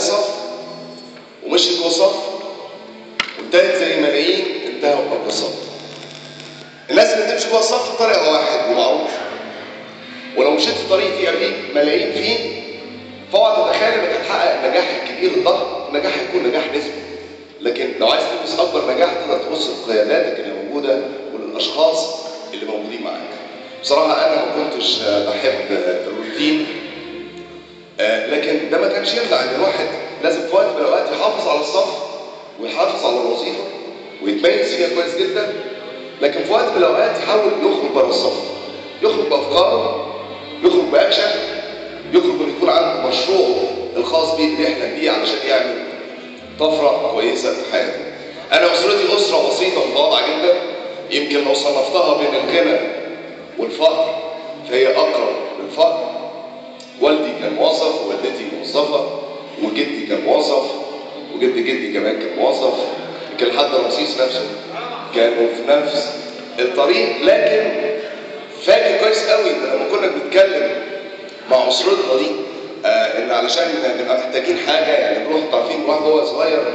صف ومشي جوه صف وانتهت زي ملايين انتهوا قبل صف. الناس اللي تمشي جوه الصف طريقه واحد ومعروف، ولو مشيت في طريق فيه قبليك ملايين فيه فاوعى تتخيل انك هتحقق النجاح الكبير الضخم. النجاح هيكون نجاح نسبي، لكن لو عايز تلبس اكبر نجاح تقدر تبص لقياداتك اللي موجوده وللاشخاص اللي موجودين معاك. بصراحه انا ما كنتش بحب الروتين، لكن ده ما كانش يمنع ان الواحد لازم في وقت من الاوقات يحافظ على الصف ويحافظ على الوظيفه ويتميز فيها كويس جدا، لكن في وقت من الاوقات يحاول يخرج بره الصف، يخرج بافكاره، يخرج باكشن، يخرج انه يكون عنده مشروع الخاص بيه اللي بيحلم بيه علشان يعمل طفره كويسه في حياته. انا اسرتي اسره بسيطه متواضعه جدا، يمكن لو صنفتها بين الغنى والفقر فهي اقرب للفقر. والدي كان موظف، ووالدتي موظفه، وجدي كان موظف، وجد جدي كمان كان موظف، يمكن لحد رمسيس نفسه كانوا في نفس الطريق. لكن فاكر كويس قوي ان لما كنا بنتكلم مع اسرتنا دي ان علشان نبقى محتاجين حاجه، يعني نروح طرفين واحد وهو صغير